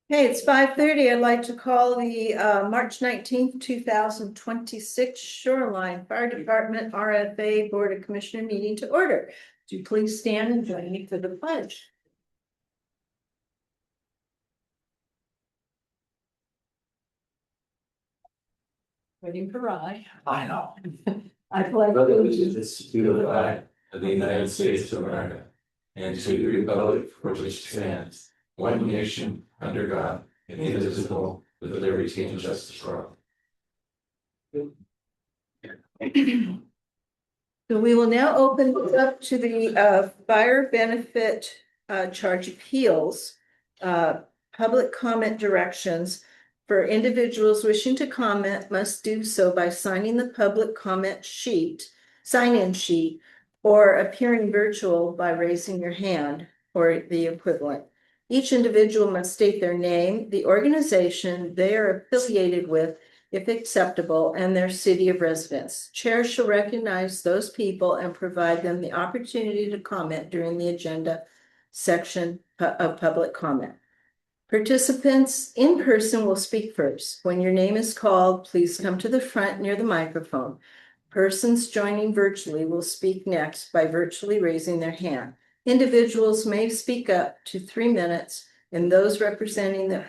Hey, it's 5:30. I'd like to call the March 19th, 2026 Shoreline Fire Department RFA Board of Commissioner meeting to order. Do you please stand and join me for the pledge? Waiting for Rye. I know. I pledge But allegiance it's to the flag of the United States of America and to the republic for which it stands, one nation, under God, indivisible, with liberty and justice for all. So we will now open this up to the fire benefit charge appeals. Public comment directions for individuals wishing to comment must do so by signing the public comment sheet, sign-in sheet, or appearing virtual by raising your hand or the equivalent. Each individual must state their name, the organization they are affiliated with, if acceptable, and their city of residence. Chair shall recognize those people and provide them the opportunity to comment during the agenda section of public comment. Participants in person will speak first. When your name is called, please come to the front near the microphone. Persons joining virtually will speak next by virtually raising their hand. Individuals may speak up to 3 minutes, and those representing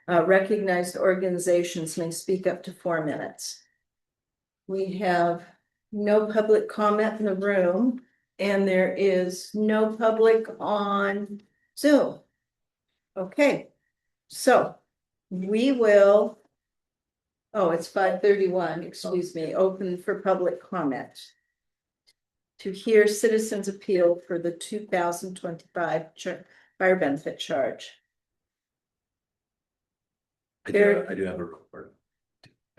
recognized organizations may speak up to 4 minutes. We have no public comment in the room, and there is no public on Zoom. Okay, so we will, it's 5:31, excuse me, open for public comment to hear citizens appeal for the 2025 fire benefit charge. I do have a report.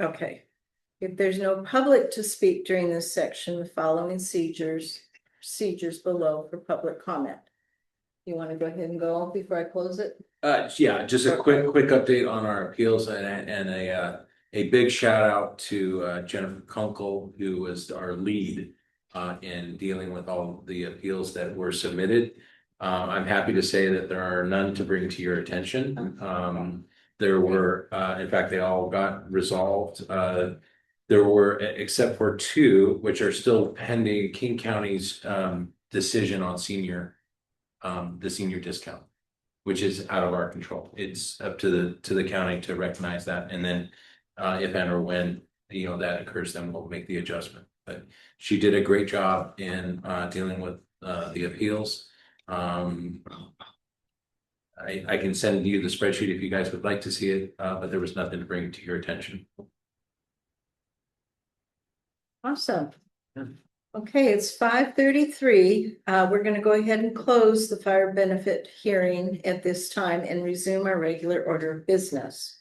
Okay. If there's no public to speak during this section, the following procedures below for public comment. You want to go ahead and go before I close it? Yeah, just a quick update on our appeals and a big shout out to Jennifer Kunkel, who was our lead in dealing with all the appeals that were submitted. I'm happy to say that there are none to bring to your attention. There were, in fact, they all got resolved. There were, except for 2, which are still pending King County's decision on the senior discount, which is out of our control. It's up to the county to recognize that, and then if and or when that occurs, then we'll make the adjustment. But she did a great job in dealing with the appeals. I can send you the spreadsheet if you guys would like to see it, but there was nothing to bring to your attention. Awesome. Okay, it's 5:33. We're going to go ahead and close the fire benefit hearing at this time and resume our regular order of business.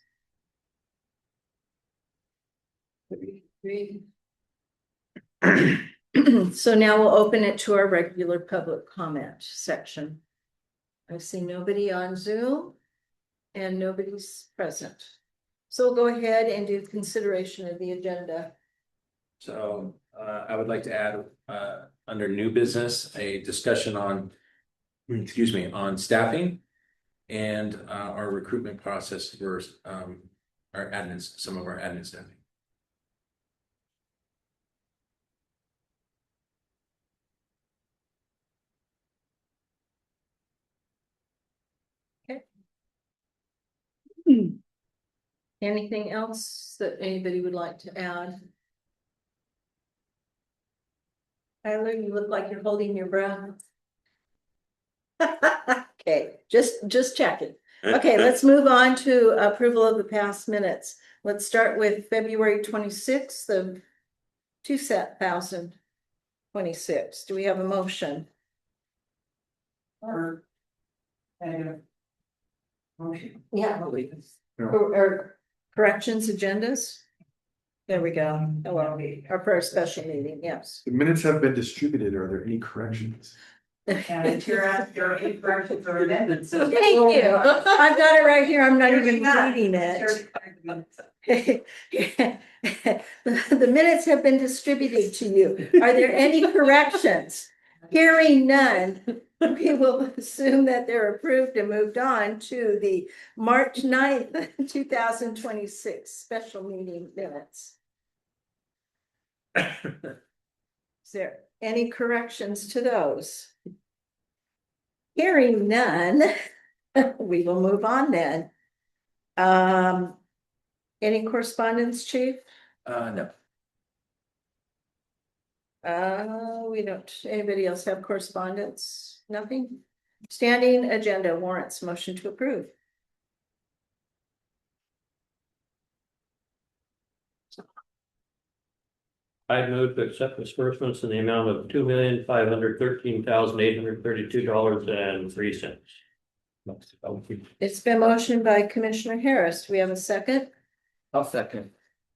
So now we'll open it to our regular public comment section. I see nobody on Zoom and nobody's present. So we'll go ahead and do consideration of the agenda. So I would like to add under new business, a discussion on, on staffing and our recruitment process for our admins, some of our admin staffing. Anything else that anybody would like to add? Tyler, you look like you're holding your breath. Okay, just checking. Okay, let's move on to approval of the past minutes. Let's start with February 26th of 2026. Do we have a motion? Yeah. Or corrections agendas? There we go. Hello, or for a special meeting, yes. The minutes have been distributed. Are there any corrections? And if you're at your corrections or amendments. Thank you. I've got it right here. I'm not even reading it. The minutes have been distributed to you. Are there any corrections? Hearing none, we will assume that they're approved and moved on to the March 9th, 2026 special meeting minutes. Is there any corrections to those? Hearing none, we will move on then. Any correspondence, Chief? No. We don't, anybody else have correspondence? Nothing? Standing agenda warrants, motion to approve. I move to accept disbursements in the amount of $2,513,832.03. It's been motioned by Commissioner Harris. Do we have a second? I'll second.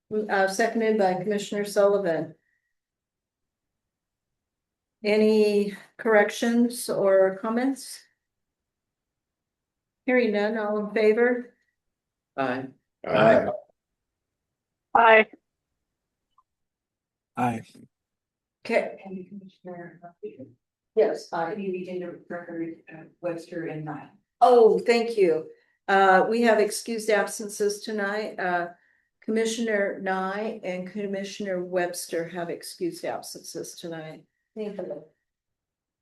Seconded by Commissioner Sullivan. Any corrections or comments? Hearing none, all in favor? Aye. Aye. Aye. Aye. Okay, Commissioner. yes, I need to get into record, Webster and Nye. Oh, thank you. We have excused absences tonight. Commissioner Nye and Commissioner Webster have excused absences tonight. Thank you.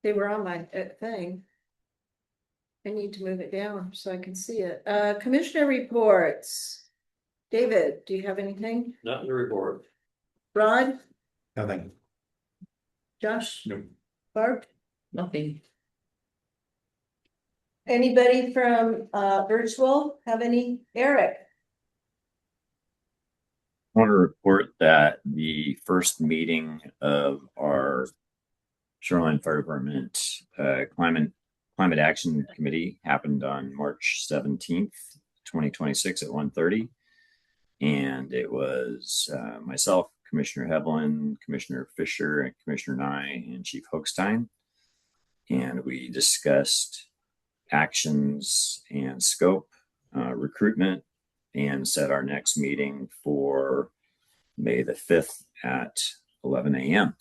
They were on my thing. I need to move it down so I can see it. Commissioner reports. David, do you have anything? Not in the report. Rod, Nothing. Josh? No. Barb? Nothing. Anybody from virtual have any? Eric? I want to report that the first meeting of our Shoreline Fire Department Climate Action Committee happened on March 17th, 2026 at 1:30. And it was myself, Commissioner Hevelin, Commissioner Fisher, and Commissioner Nye, and Chief Hochstein. And we discussed actions and scope, recruitment, and set our next meeting for May the 5th at 11 a.m.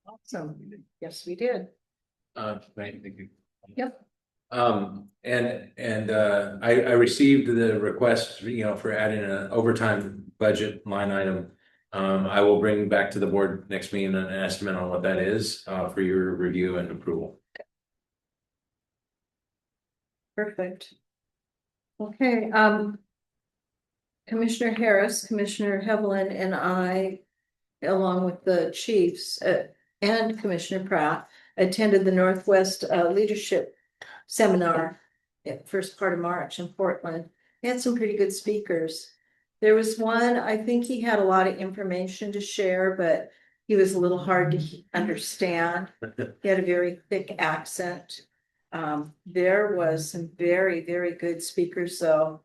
Awesome. Yes, we did. Thank you. Yep. I received the request, for adding an overtime budget line item. I will bring back to the board next meeting an estimate on what that is, for your review and approval. Perfect. Okay, Commissioner Harris, Commissioner Hevelin, and I, along with the chiefs, and Commissioner Pratt, attended the Northwest Leadership Seminar at first part of March in Portland. They had some pretty good speakers. There was one, I think he had a lot of information to share, but he was a little hard to understand. He had a very thick accent. There was some very, very good speakers, though.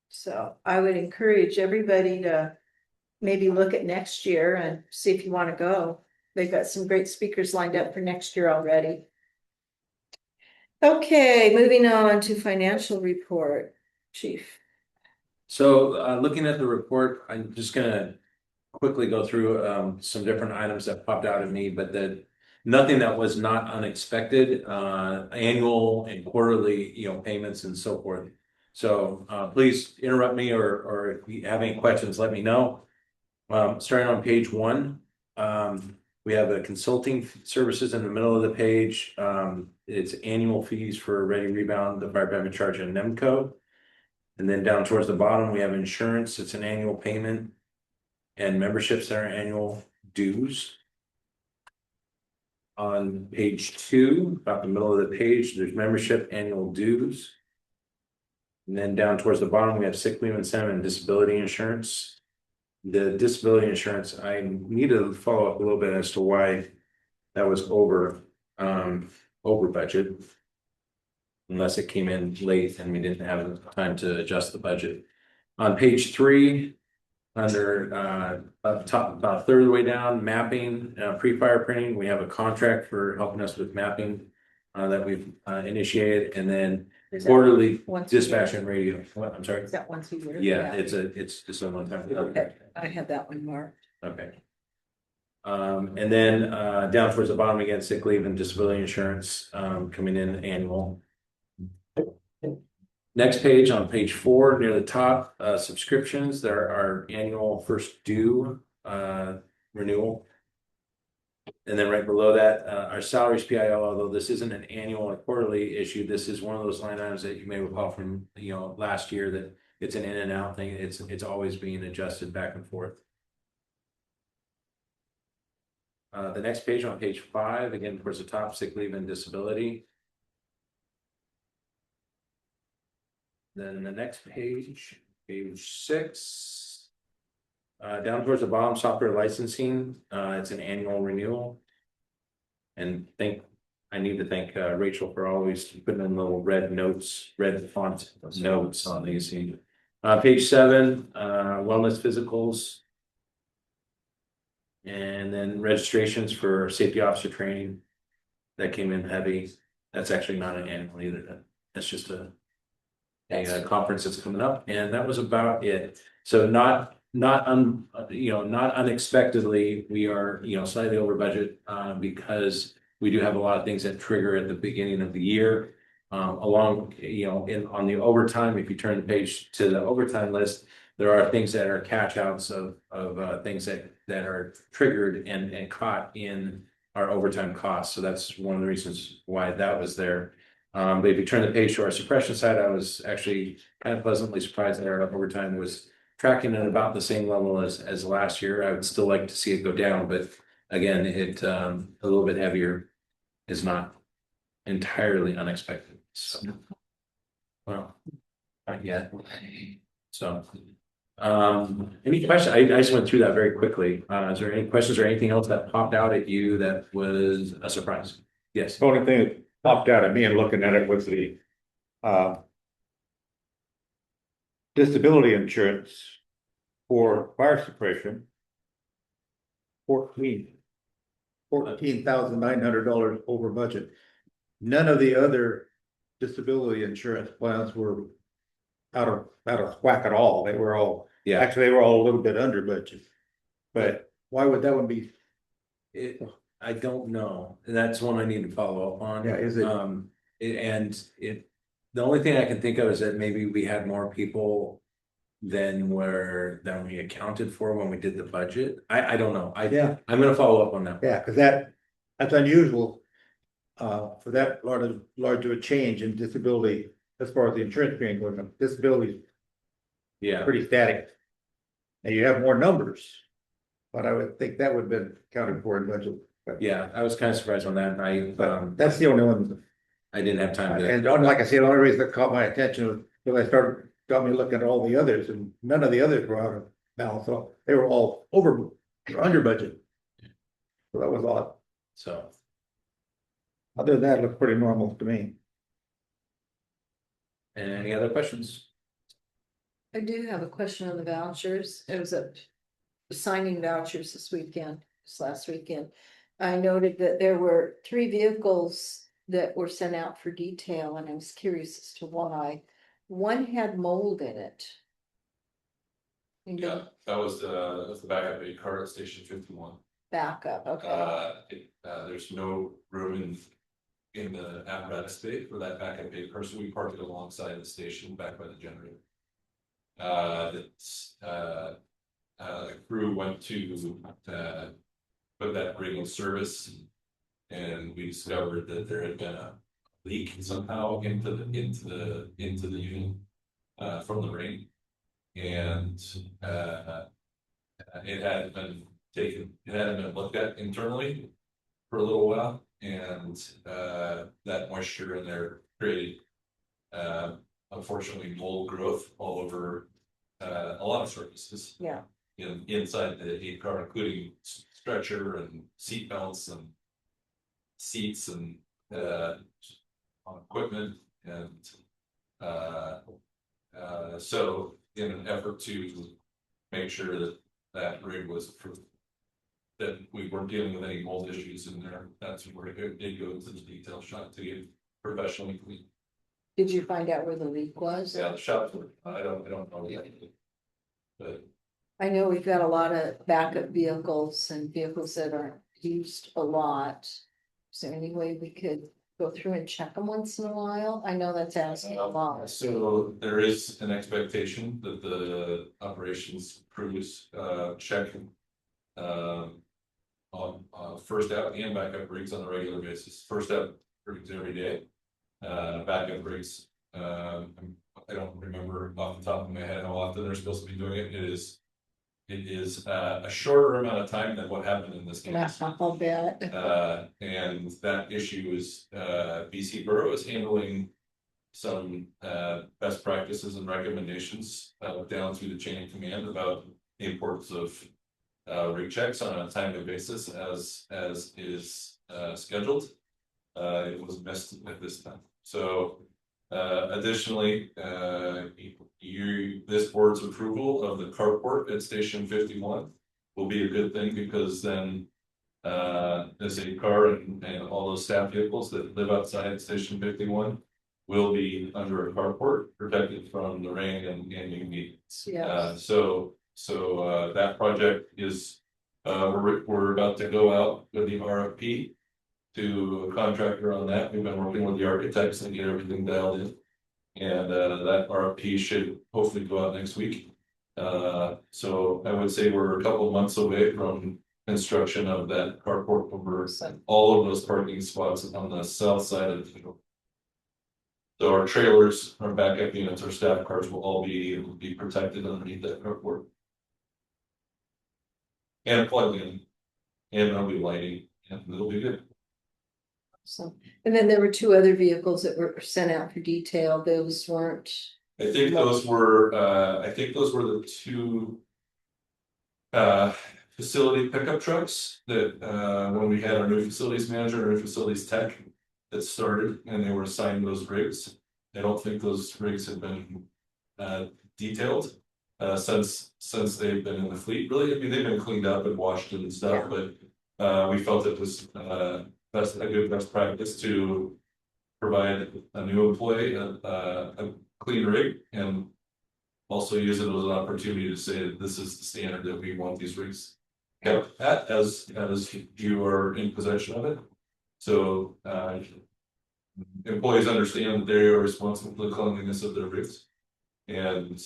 So I would encourage everybody to maybe look at next year and see if you want to go. They've got some great speakers lined up for next year already. Okay, moving on to financial report, Chief. So, looking at the report, I'm just gonna quickly go through some different items that popped out at me, but nothing that was not unexpected, annual and quarterly, payments and so forth. So, please interrupt me, or if you have any questions, let me know. Starting on page 1, we have the consulting services in the middle of the page. It's annual fees for Ready Rebound, the fire department charge, and NEMCO. And then down towards the bottom, we have insurance. It's an annual payment, and memberships are annual dues. On page 2, about the middle of the page, there's membership annual dues. And then down towards the bottom, we have sick leave incentive and disability insurance. The disability insurance, I need to follow up a little bit as to why that was over budget. Unless it came in late and we didn't have time to adjust the budget. On page 3, under up top, about a third of the way down, mapping, pre-fire printing, we have a contract for helping us with mapping that we've initiated, and then Is that quarterly once a year? dispatch and radio. What, I'm sorry. Is that once a year? Yeah, it's just a one time. Okay, I have that one marked. Okay. And then down towards the bottom again, sick leave and disability insurance coming in annual. Next page, on page 4, near the top, subscriptions, there are annual first due renewal. And then right below that, our salaries PIL, although this isn't an annual or quarterly issue, this is one of those line items that you may recall from, last year, that it's an in and out thing. It's always being adjusted back and forth. The next page, on page 5, again, towards the top, sick leave and disability. Then the next page, page 6. Down towards the bottom, software licensing, it's an annual renewal. And I need to thank Rachel for always putting in little red font notes on these. Page 7, wellness physicals. And then registrations for safety officer training. That came in heavy. That's actually not an annual either. That's just a conference that's coming up, and that was about it. So not unexpectedly, we are slightly over budget because we do have a lot of things that trigger at the beginning of the year. On the overtime, if you turn the page to the overtime list, there are things that are catch outs of things that are triggered and caught in our overtime costs. So that's one of the reasons why that was there. But if you turn the page to our suppression side, I was actually kind of pleasantly surprised that our overtime was tracking at about the same level as last year. I would still like to see it go down, but again, a little bit heavier is not entirely unexpected. So, well, not yet. So, any questions? I just went through that very quickly. Is there any questions or anything else that popped out at you that was a surprise? Yes. The only thing that popped out at me and looking at it was the disability insurance for fire suppression. $14,900 over budget. None of the other disability insurance plans were out of whack at all. They were all actually they were all a little bit under budget. But why would that one be? I don't know. That's one I need to follow up on. Yeah, is it? The only thing I can think of is that maybe we had more people than we accounted for when we did the budget. I don't know. I'm gonna follow up on that. Yeah, because that's unusual for that large of a change in disability as far as the insurance premium goes. Disability is pretty static. And you have more numbers, but I would think that would have been accounted for in budget. But, yeah, I was kind of surprised on that. That's the only one. I didn't have time to. And like I said, the only reason that caught my attention was when I got me looking at all the others, and none of the others were out of balance. So they were all under budget. So that was odd. So Other than that, it looked pretty normal to me. any other questions? I do have a question on the vouchers. It was signing vouchers this last weekend. I noted that there were 3 vehicles that were sent out for detail, and I was curious as to why. One had mold in it. Yeah, that was the backup aid car at station 51. Backup, okay. There's no room in the apparatus bay for that backup aid car, so we parked it alongside the station back by the generator. The crew went to put that rig in service, and we discovered that there had been a leak somehow into the unit from the rain, and it hadn't been looked at internally for a little while, and that moisture in there created unfortunately mold growth all over a lot of surfaces. Yeah. Inside the aid car, including stretcher and seat belts and seats and on equipment, and so in an effort to make sure that rig was approved, that we weren't dealing with any mold issues in there, that's where it did go into the detail shop to get professionally clean. Did you find out where the leak was? Yeah, the shops were, I don't know yet, but I know we've got a lot of backup vehicles and vehicles that aren't used a lot. Is there any way we could go through and check them once in a while? I know that's asking a lot. So there is an expectation that the operations crews check on first out and backup rigs on a regular basis. First out rigs every day, backup rigs. I don't remember off the top of my head how often they're supposed to be doing it. It is a shorter amount of time than what happened in this case. I'll bet. And that issue is BC Borough is handling some best practices and recommendations down through the chain of command about the importance of rig checks on a timely basis as is scheduled. It was missed at this time. So additionally, this board's approval of the carport at Station 51 will be a good thing, because then the city car and all those staff vehicles that live outside Station 51 will be under a carport, protected from the rain and UV. Yeah. So that project is we're about to go out with the RFP to a contractor on that. We've been working with the architects and get everything dialed in. And that RFP should hopefully go out next week. So I would say we're a couple of months away from construction of that carport over all of those parking spots on the south side of the field. So our trailers, our backup units, our staff cars will all be protected underneath that carport. And plugged in, and there'll be lighting, and it'll be good. So, and then there were two other vehicles that were sent out for detail. Those weren't. I think those were the two facility pickup trucks that when we had our new facilities manager, our new facilities tech that started, and they were assigned those rigs. I don't think those rigs have been detailed since they've been in the fleet. Really, I mean, they've been cleaned up and washed and stuff, but we felt it was a good best practice to provide a new employee a clean rig, and also use it as an opportunity to say that this is the standard that we want these rigs kept at as you are in possession of it. So employees understand that they are responsible for the cleanliness of their rigs, and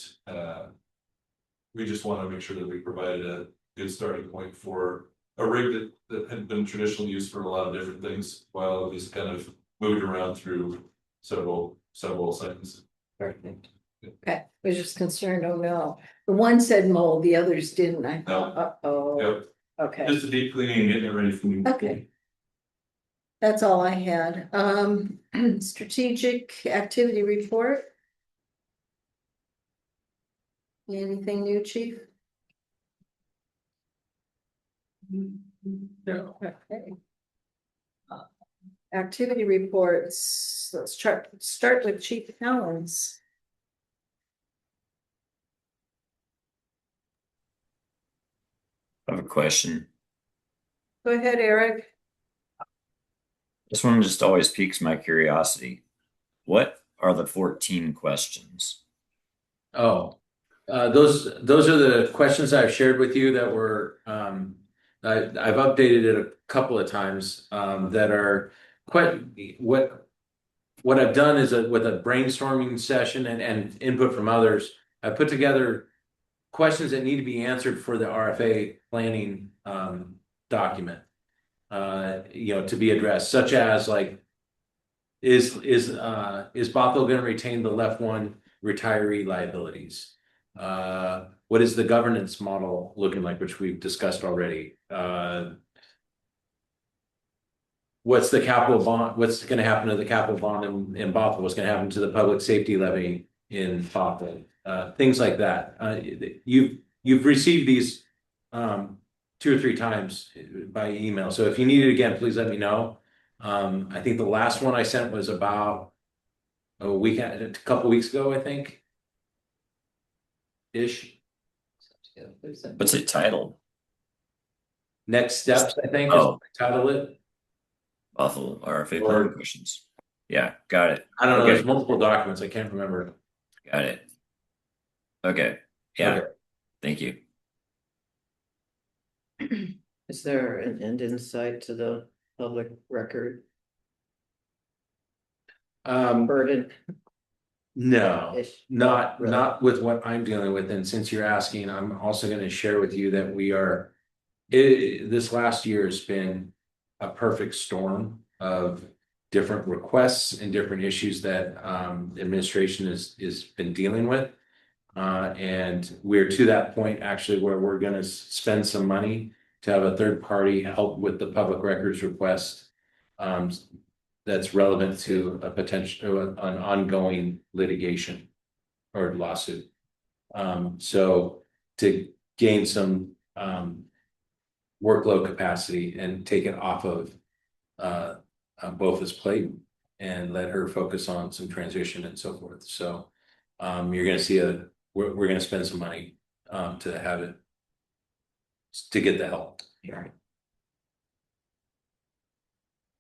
we just want to make sure that we provided a good starting point for a rig that had been traditionally used for a lot of different things, while it was kind of moved around through several sites. Perfect. Okay, I was just concerned, oh no, the one said mold, the others didn't. I thought, uh-oh. Yep. Okay. Just a deep cleaning and getting it ready for me. Okay. That's all I had. Strategic activity report. Anything new, chief? No. Okay. Activity reports, let's start with Chief Helens. I have a question. Go ahead, Eric. This one just always piques my curiosity. What are the 14 questions? Oh, those are the questions I've shared with you that were I've updated it a couple of times that are quite what I've done is with a brainstorming session and input from others. I put together questions that need to be answered for the RFA planning document, to be addressed, such as like, is Bothell going to retain the left one retiree liabilities? What is the governance model looking like, which we've discussed already? What's the capital bond? What's going to happen to the capital bond in Bothell? What's going to happen to the public safety levy in Bothell? Things like that. You've received these 2 or 3 times by email. So if you need it again, please let me know. I think the last one I sent was about a couple weeks ago, I think. Ish. What's it titled? Next steps, I think, Oh. is the title it. Bothell RFA plan questions. Yeah, got it. I don't know. Okay. There's multiple documents. I can't remember. Got it. Okay. Yeah. Okay. Thank you. Is there an end in sight to the public record burden? No, Ish. not, Really? not with what I'm dealing with. And since you're asking, I'm also gonna share with you that we are. This last year has been a perfect storm of different requests and different issues that administration is been dealing with. And we're to that point actually where we're gonna spend some money to have a third party help with the public records request. Um, that's relevant to a potential, an ongoing litigation or lawsuit. So to gain some workload capacity and take it off of both his plate and let her focus on some transition and so forth. So you're gonna see we're gonna spend some money to have it to get the help. Yeah.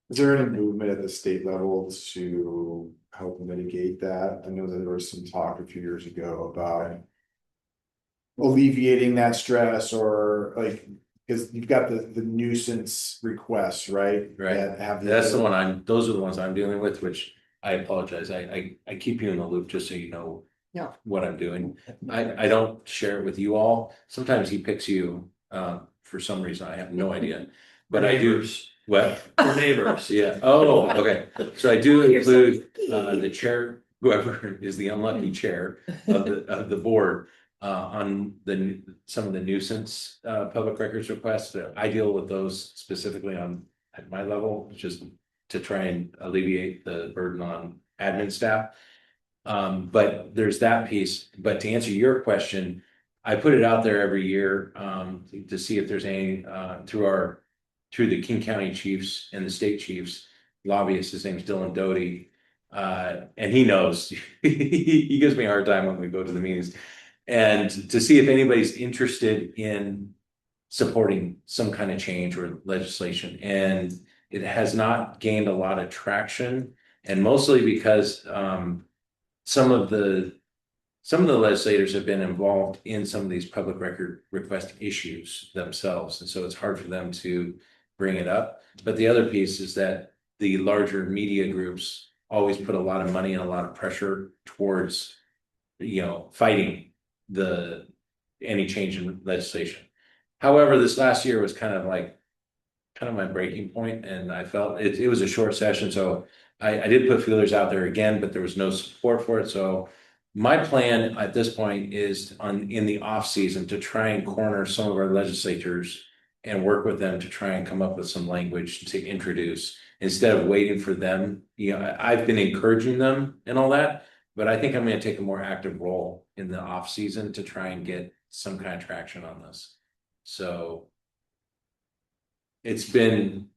Is there any movement at the state level to help mitigate that? I know that there was some talk a few years ago about alleviating that stress or like, because you've got the nuisance requests, right? Right. That have That's the one those are the ones I'm dealing with, which I apologize. I keep you in the loop just so you know Yeah. what I'm doing. I don't share it with you all. Sometimes he picks you for some reason. I have no idea. But I do. What? For neighbors. Yeah. Oh, okay. So I do include the chair, whoever is the unlucky chair of the board on some of the nuisance public records requests. I deal with those specifically at my level, just to try and alleviate the burden on admin staff. But there's that piece. But to answer your question, I put it out there every year to see if there's any through the King County chiefs and the state chiefs lobbyist. His name's Dylan Doty. And he knows he gives me a hard time when we go to the meetings, and to see if anybody's interested in supporting some kind of change or legislation. And it has not gained a lot of traction, and mostly because some of the legislators have been involved in some of these public record request issues themselves, and so it's hard for them to bring it up. But the other piece is that the larger media groups always put a lot of money and a lot of pressure towards, fighting any change in legislation. However, this last year was kind of my breaking point, and I felt it was a short session, so I did put feelers out there again, but there was no support for it. So my plan at this point is in the off season to try and corner some of our legislators and work with them to try and come up with some language to introduce instead of waiting for them. I've been encouraging them and all that, but I think I'm going to take a more active role in the off season to try and get some kind of traction on this. So it's been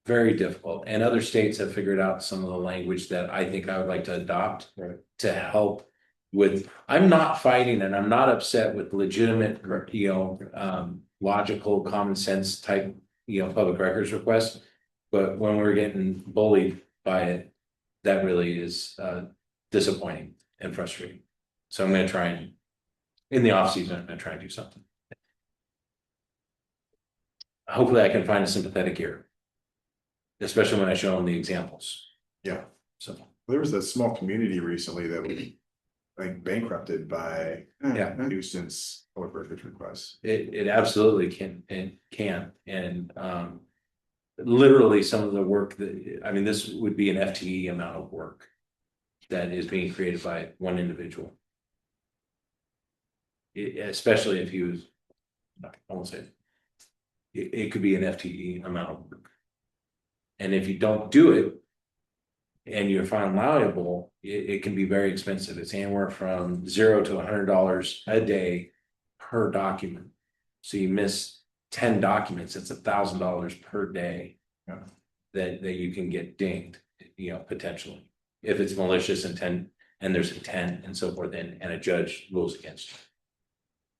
very difficult, and other states have figured out some of the language that I think I would like to adopt to help with. I'm not fighting and I'm not upset with legitimate, logical, common sense type, public records requests. But when we're getting bullied by it, that really is disappointing and frustrating. So I'm going to try and, in the off season, I'm going to try and do something. Hopefully I can find a sympathetic ear, especially when I show them the examples. Yeah. So there was a small community recently that was bankrupted by nuisance public records requests. it absolutely can. And literally some of the work this would be an FTE amount of work that is being created by one individual. Especially if he was, I won't say it could be an FTE amount of work. And if you don't do it and you're found liable, it can be very expensive. It's anywhere from $0 to $100 a day per document. So you miss 10 documents, it's $1,000 per day that you can get dinged, potentially. If it's malicious intent and there's intent and so forth, and a judge rules against you.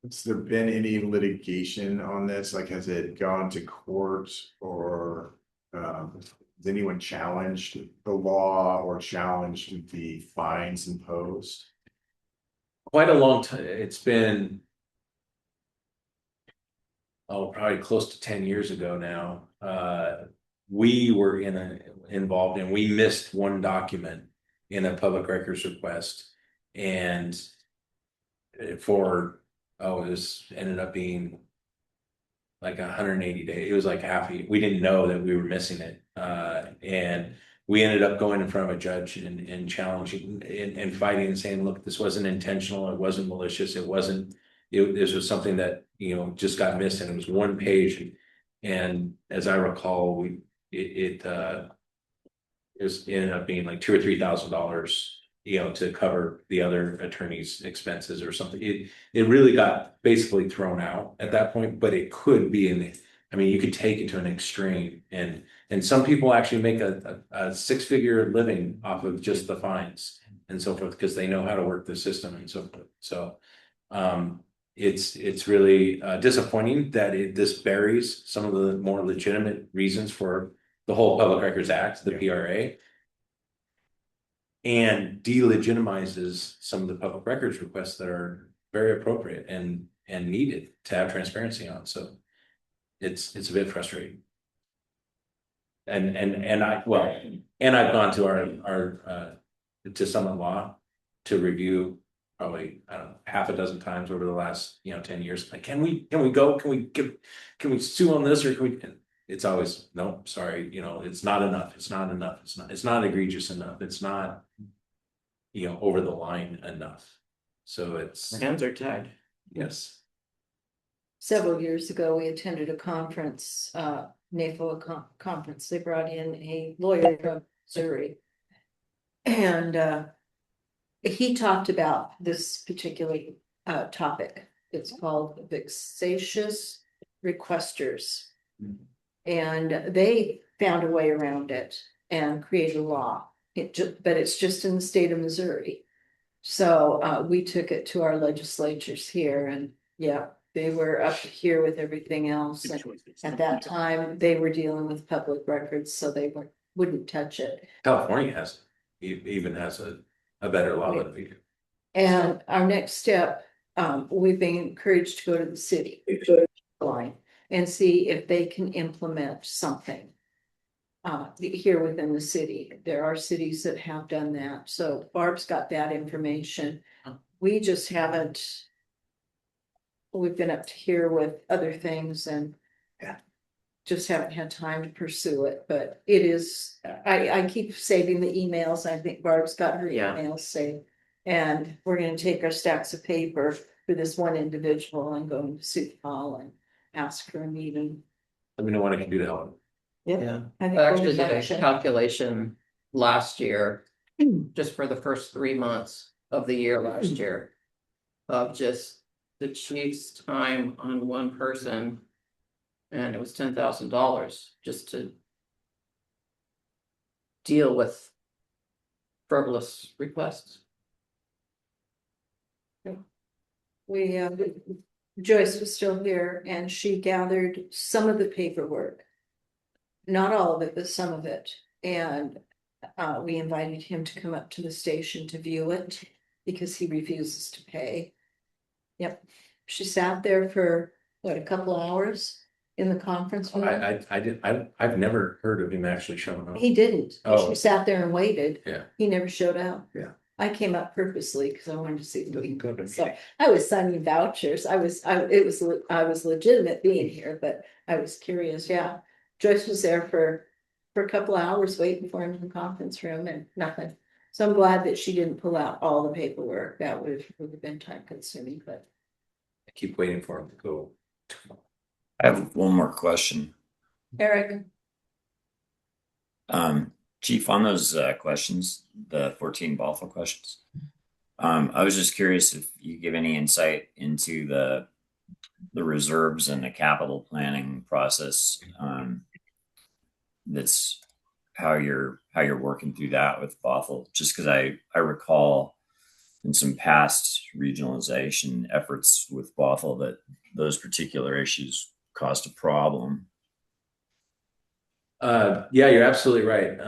Has there been any litigation on this? Like, has it gone to court, or has anyone challenged the law or challenged the fines imposed? Quite a long time. It's been probably close to 10 years ago now, we were involved and we missed one document in a public records request. And it was ended up being like 180 days. It was like we didn't know that we were missing it. And we ended up going in front of a judge and challenging and fighting and saying, look, this wasn't intentional. It wasn't malicious. This was something that, just got missed, and it was one page. And as I recall, it ended up being like $2,000 or $3,000, to cover the other attorney's expenses or something. It really got basically thrown out at that point, but it could be you could take it to an extreme, and some people actually make a six-figure living off of just the fines and so forth, because they know how to work the system and so forth. So, it's really disappointing that this buries some of the more legitimate reasons for the whole Public Records Act, the PRA, and delegitimizes some of the public records requests that are very appropriate and needed to have transparency on. So it's a bit frustrating. And I've gone to our to Summit Law to review probably, I don't know, half a dozen times over the last 10 years. Like, can we go? Can we sue on this, or can we? It's always, no, sorry, it's not enough. It's not enough. It's not egregious enough. It's not, over the line enough. So Hands are tied. yes. Several years ago, we attended a conference, NAFO conference. They brought in a lawyer from Missouri. And he talked about this particular topic. It's called vexatious requesters. And they found a way around it and created a law. But it's just in the state of Missouri. So we took it to our legislatures here, and they were up here with everything else. And at that time, they were dealing with public records, so they wouldn't touch it. California even has a better law than we do. And our next step, we've been encouraged to go to the city line and see if they can implement something here within the city. There are cities that have done that. So Barb's got that information. We just haven't. We've been up to here with other things and just haven't had time to pursue it. But it is, I keep saving the emails. I think Barb's got her emails saved. And we're going to take our stacks of paper for this one individual and go into City Hall and ask for a meeting. Let me know what I can do to help. Yeah, I I think actually we'll did a mention- calculation last year, just for the first 3 months of the year last year, of just the chief's time on one person, and it was $10,000 just to deal with frivolous requests. Joyce was still here and she gathered some of the paperwork. Not all of it, but some of it. And we invited him to come up to the station to view it because he refuses to pay. Yep. She sat there for a couple of hours in the conference room. I've never heard of him actually showing up. He didn't. Oh. She sat there and waited. Yeah. He never showed up. Yeah. I came up purposely because I wanted to see the Go to so I was signing vouchers. I was legitimate being here, but I was curious. Yeah. Joyce was there for a couple of hours waiting for him in the conference room and nothing. So I'm glad that she didn't pull out all the paperwork. That would have been time consuming, but I keep waiting for him to go. I have one more question. Eric. Chief, on those questions, the 14 Bothell questions, I was just curious if you give any insight into the reserves and the capital planning process. That's how you're working through that with Bothell. Just because I recall in some past regionalization efforts with Bothell that those particular issues caused a problem. Yeah, you're absolutely right.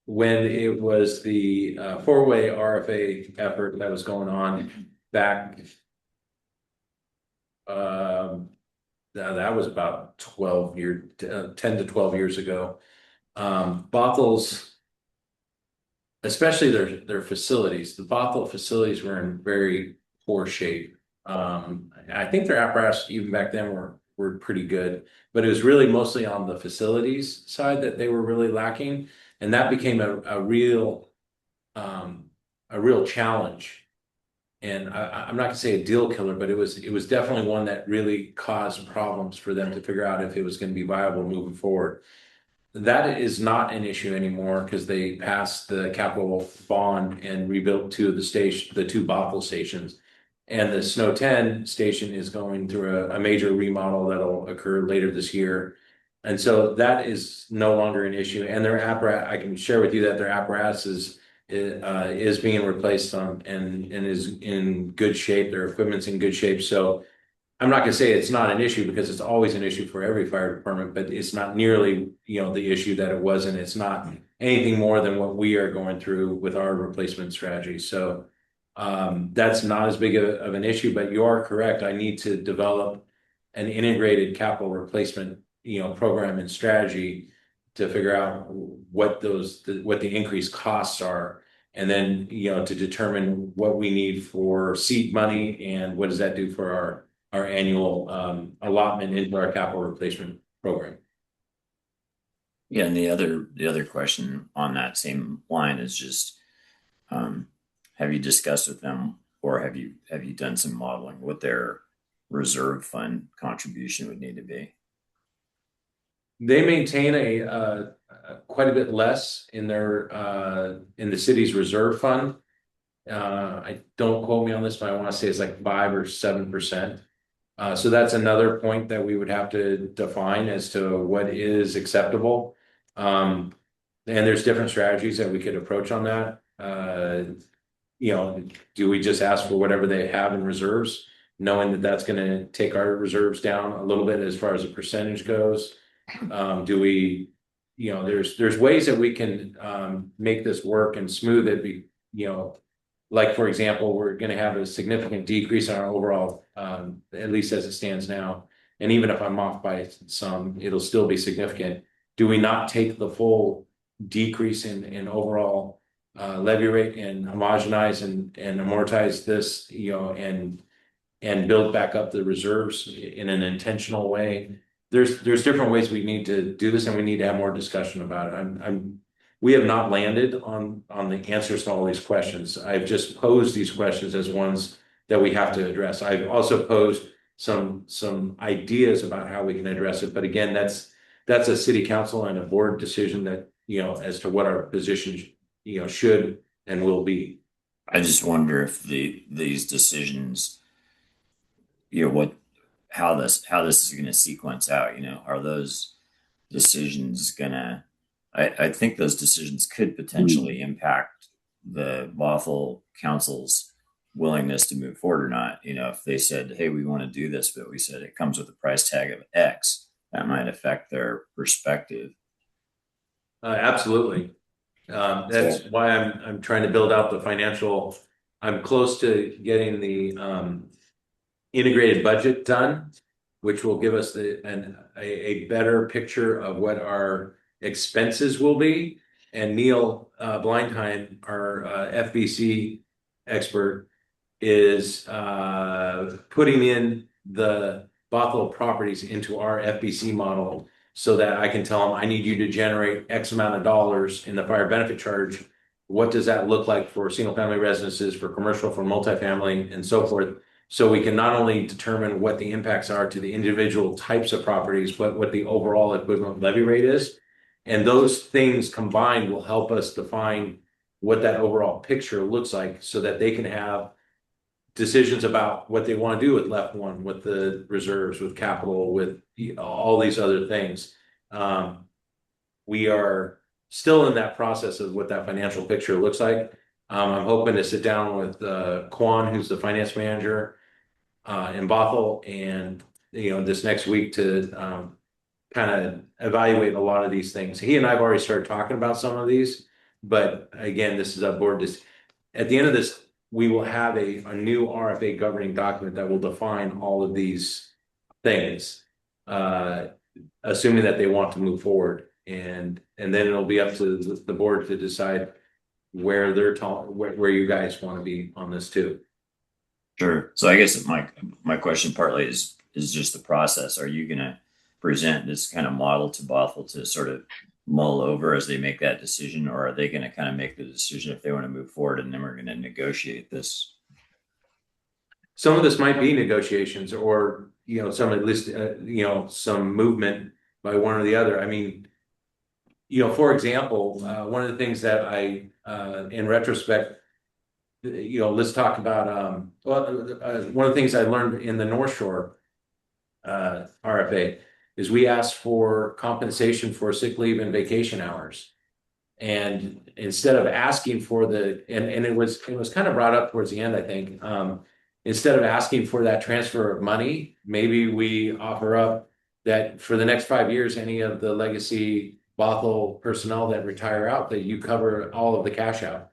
When it was the four-way RFA effort that was going on back that was about 10 to 12 years ago. Bothel's, especially their facilities, the Bothell facilities were in very poor shape. I think their apparatus even back then were pretty good, but it was really mostly on the facilities side that they were really lacking, and that became a real challenge. And I'm not gonna say a deal killer, but it was definitely one that really caused problems for them to figure out if it was going to be viable moving forward. That is not an issue anymore because they passed the capital bond and rebuilt the two Bothell stations. And the Snow 10 station is going through a major remodel that'll occur later this year. And so that is no longer an issue. And their apparatus, I can share with you that their apparatus is being replaced and is in good shape. Their equipment's in good shape. So I'm not gonna say it's not an issue because it's always an issue for every fire department, but it's not nearly, the issue that it was, and it's not anything more than what we are going through with our replacement strategy. So that's not as big of an issue, but you are correct. I need to develop an integrated capital replacement, program and strategy to figure out what the increased costs are. And then, to determine what we need for seed money and what does that do for our annual allotment into our capital replacement program. Yeah, and the other question on that same line is just, have you discussed with them, or have you done some modeling what their reserve fund contribution would need to be? They maintain a quite a bit less in in the city's reserve fund. I don't quote me on this, but I want to say it's like 5 or 7%. So that's another point that we would have to define as to what is acceptable. And there's different strategies that we could approach on that. Do we just ask for whatever they have in reserves, knowing that that's going to take our reserves down a little bit as far as the percentage goes? Do we, there's ways that we can make this work and smooth it. Like for example, we're going to have a significant decrease in our overall, at least as it stands now. And even if I'm off by some, it'll still be significant. Do we not take the full decrease in overall levy rate and homogenize and amortize this, and build back up the reserves in an intentional way? There's different ways we need to do this, and we need to have more discussion about it. We have not landed on the answers to all these questions. I've just posed these questions as ones that we have to address. I've also posed some ideas about how we can address it, but again, that's a city council and a board decision that, as to what our position, should and will be. I just wonder if these decisions, how this is going to sequence out. Are those decisions gonna? I think those decisions could potentially impact the Bothell Council's willingness to move forward or not. If they said, "Hey, we want to do this," but we said it comes with a price tag of X, that might affect their perspective. Absolutely. That's why I'm trying to build out the financial. I'm close to getting the integrated budget done, which will give us a better picture of what our expenses will be. And Neil Blindheim, our FBC expert, is putting in the Bothell properties into our FBC model so that I can tell them, I need you to generate X amount of dollars in the fire benefit charge. What does that look like for single family residences, for commercial, for multifamily, and so forth? So we can not only determine what the impacts are to the individual types of properties, but what the overall equivalent levy rate is. And those things combined will help us define what that overall picture looks like so that they can have decisions about what they want to do with left one, with the reserves, with capital, with all these other things. We are still in that process of what that financial picture looks like. I'm hoping to sit down with Quan, who's the finance manager in Bothell, and this next week to kind of evaluate a lot of these things. He and I have already started talking about some of these, but again, this is a board. At the end of this, we will have a new RFA governing document that will define all of these things. assuming that they want to move forward, and then it'll be up to the board to decide where where you guys want to be on this too. Sure. So I guess my question partly is just the process. Are you going to present this kind of model to Bothell to sort of mull over as they make that decision, or are they going to kind of make the decision if they want to move forward, and then we're going to negotiate this? Some of this might be negotiations, or some at least some movement by one or the other. I mean, for example, one of the things that I in retrospect, let's talk about one of the things I learned in the North Shore RFA is we asked for compensation for sick leave and vacation hours. And instead of asking for and it was kind of brought up towards the end, I think, instead of asking for that transfer of money, maybe we offer up that for the next 5 years, any of the legacy Bothell personnel that retire out, that you cover all of the cash out.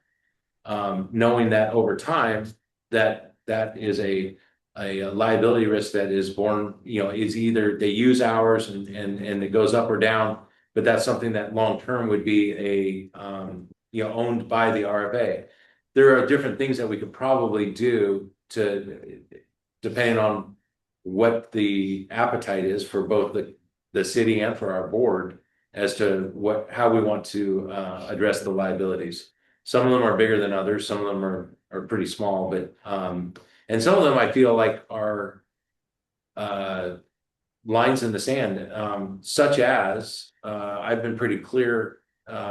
Knowing that over time, that is a liability risk that is born, is either they use hours and it goes up or down, but that's something that long term would be owned by the RFA. There are different things that we could probably do depending on what the appetite is for both the city and for our board as to how we want to address the liabilities. Some of them are bigger than others. Some of them are pretty small, but and some of them I feel like are lines in the sand, such as I've been pretty clear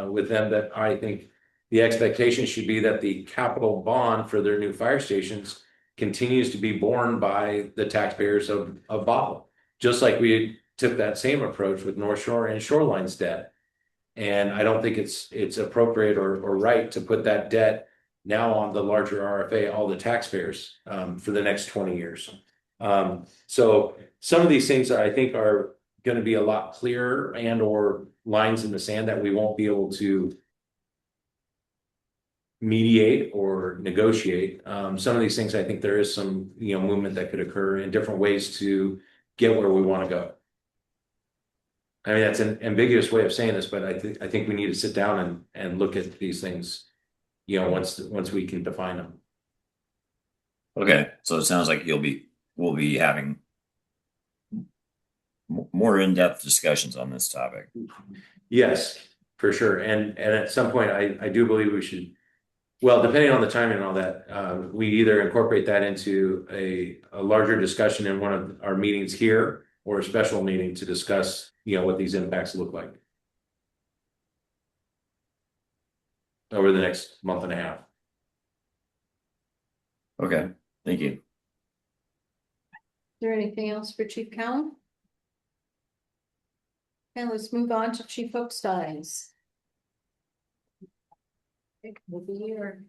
with them that I think the expectation should be that the capital bond for their new fire stations continues to be borne by the taxpayers of Bothell, just like we took that same approach with North Shore and Shoreline's debt. And I don't think it's appropriate or right to put that debt now on the larger RFA, all the taxpayers, for the next 20 years. So some of these things I think are going to be a lot clearer and or lines in the sand that we won't be able to mediate or negotiate. Some of these things I think there is some movement that could occur in different ways to get where we want to go. I mean, that's an ambiguous way of saying this, but I think we need to sit down and look at these things, once we can define them. Okay, so it sounds like we'll be having more in-depth discussions on this topic. Yes, for sure. And at some point, I do believe we should, well, depending on the timing and all that, we either incorporate that into a larger discussion in one of our meetings here or a special meeting to discuss, what these impacts look like over the next month and a half. Okay, thank you. Is there anything else for Chief Cowan? And let's move on to Chief Oakstein's. We'll be here.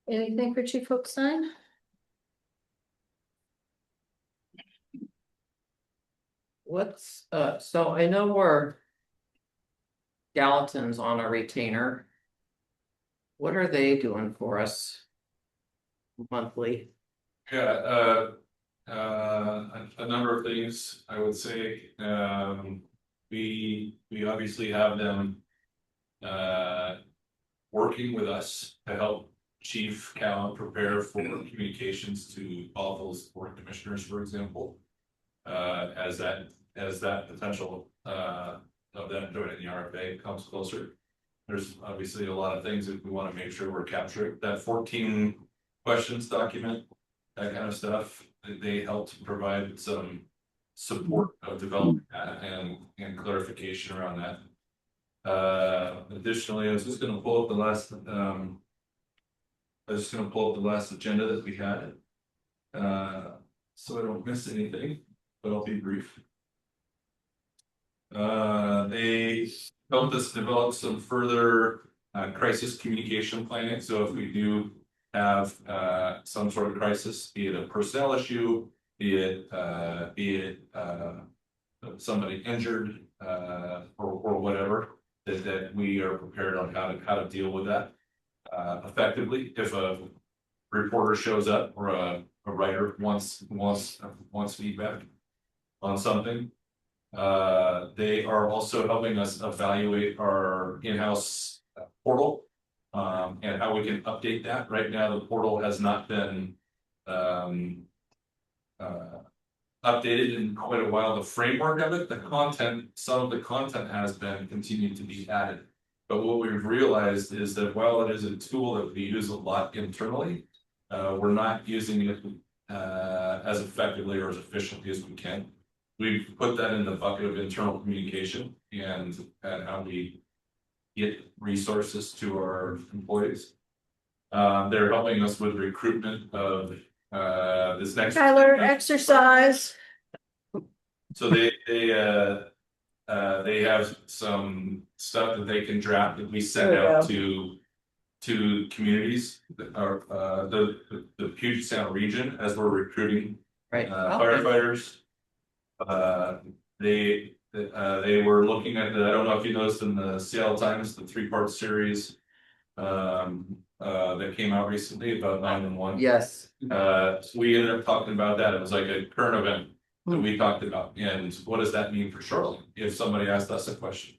Anything for Chief Oakstein? So I know we're Gallatin's on a retainer. What are they doing for us monthly? Yeah, a number of things, I would say. We obviously have them working with us to help Chief Cowan prepare for communications to all those board commissioners, for example, as that potential of them joining the RFA comes closer. There's obviously a lot of things that we want to make sure we're capturing. That 14 questions document, that kind of stuff, they helped provide some support of development and clarification around that. Additionally, I was just going to pull up the last agenda that we had, so I don't miss anything, but I'll be brief. They helped us develop some further crisis communication planning. So if we do have some sort of crisis, be it a personnel issue, be it somebody injured or whatever, that we are prepared on how to deal with that effectively. If a reporter shows up or a writer wants feedback, on something. They are also helping us evaluate our in-house portal. And how we can update that. Right now, the portal has not been updated in quite a while. The framework of it, the content, some of the content has been continued to be added. But what we've realized is that while it is a tool that we use a lot internally, we're not using it as effectively or as efficiently as we can. We've put that in the bucket of internal communication and how we get resources to our employees. They're helping us with recruitment of this next. Tyler, exercise. So they have some stuff that they can draft that we send There we out go. to communities that are the Puget Sound region as we're recruiting Right. firefighters. They were looking at the, I don't know if you noticed in the Seattle Times, the 3-part series that came out recently about 911. Yes. We ended up talking about that. It was like a current event that we talked about, and what does that mean for Charlotte if somebody asked us a question?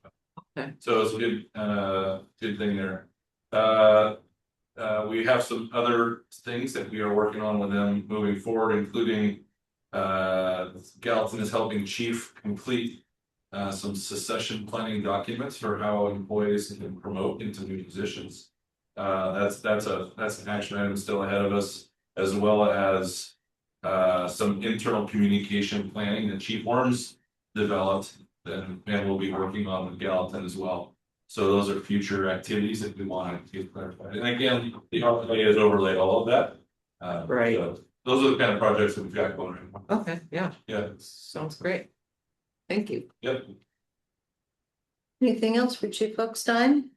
Okay. So it's a good thing there. We have some other things that we are working on with them moving forward, including Gallatin is helping Chief complete some succession planning documents for how employees can promote into new positions. That's an action item still ahead of us, as well as some internal communication planning that Chief Worms developed and we'll be working on with Gallatin as well. So those are future activities that we want to get clarified. And again, the RFA has overlaid all of that. Right. So those are the kind of projects that we've got going on. Okay, yeah, Yeah. sounds great. Thank you. Yep. Anything else for Chief Hochstein?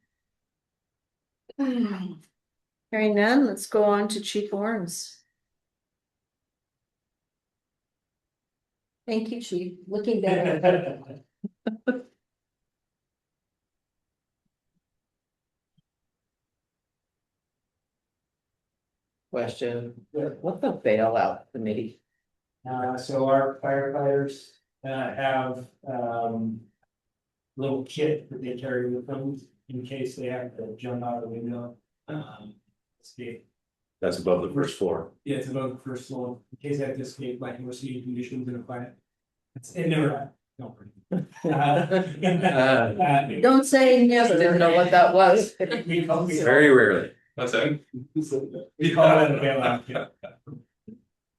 Hearing none, let's go on to Chief Orms. Thank you, Chief. Looking better. Question, what's the bailout committee? So our firefighters have little kit that they carry with them in case they have to jump out of the window. Escape. That's above the first floor. Yeah, it's above the first floor, in case they have to escape like we're seeing conditions in a fire. It never happened. Don't say never. Didn't know what that was. Very rarely. That's it. We call it a bailout kit.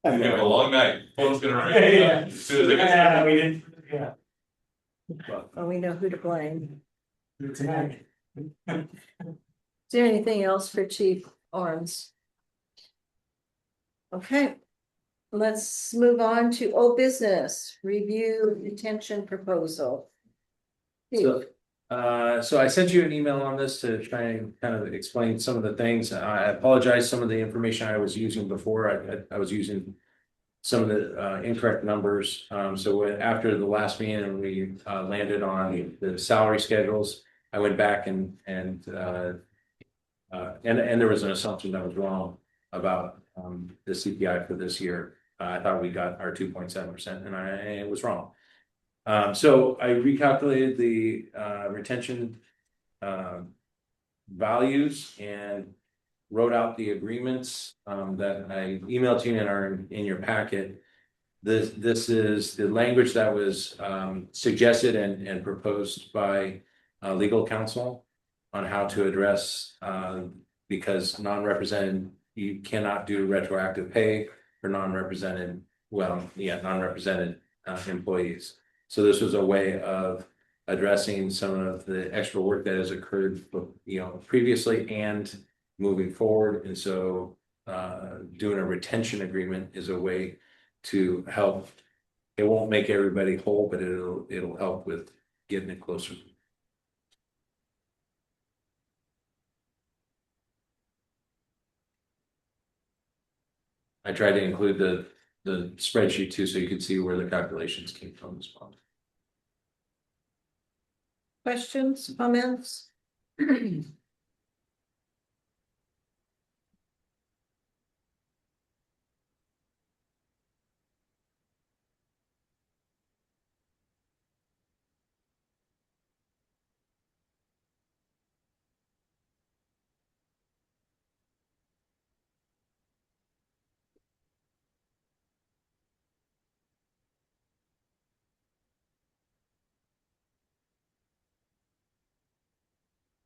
We have a long night. Phone's gonna ring. Yeah. As soon as I get. We didn't, yeah. Oh, we know who to blame. Tonight. Is there anything else for Chief Orms? Okay, let's move on to old business, review retention proposal. So, so I sent you an email on this to try and kind of explain some of the things. I apologize, some of the information I was using before, I was using some of the incorrect numbers. So after the last meeting, we landed on the salary schedules. I went back and there was an assumption that was wrong about the CPI for this year. I thought we got our 2.7% and it was wrong. So I recalculated the retention values and wrote out the agreements that I emailed to you and are in your packet. This is the language that was suggested and proposed by legal counsel on how to address because non-represented, you cannot do retroactive pay for non-represented employees. So this was a way of addressing some of the extra work that has occurred, previously and moving forward. And so doing a retention agreement is a way to help. It won't make everybody whole, but it'll help with getting it closer. I tried to include the spreadsheet too, so you could see where the calculations came from as well. Questions, comments?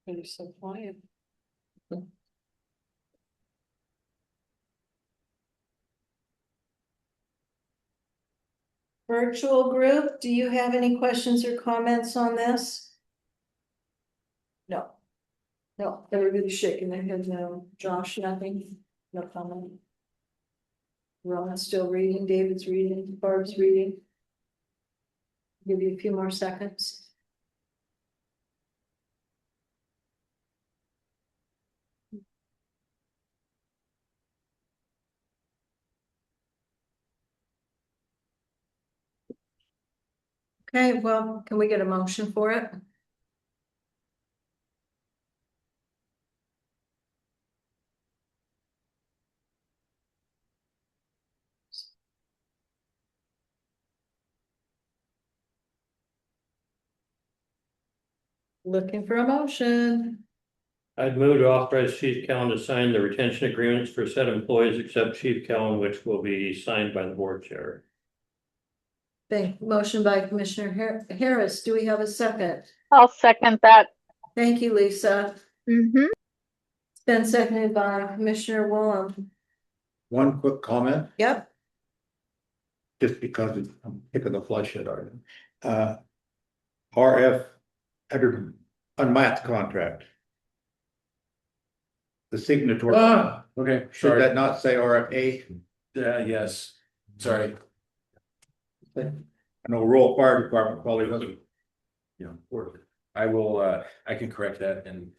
You're so quiet. Virtual group, do you have any questions or comments on this? No. No, everybody's shaking their head no. Josh, nothing, no comment. Ron's still reading, David's reading, Barb's reading. Give you a few more seconds. Okay, well, can we get a motion for it? Looking for a motion. I'd move to authorize Chief Callen to sign the retention agreements for said employees except Chief Callen, which will be signed by the board chair. Motion by Commissioner Harris. Do we have a second? I'll second that. Thank you, Lisa. Mm-hmm. It's been seconded by Commissioner Woolham. One quick comment, Yep. just because I'm picking the flush at our. RF, unmatched contract. The signatory, Okay, should sorry. that not say RFA? Yes, sorry. I know rural fire department probably doesn't. Yeah, I will, I can correct that and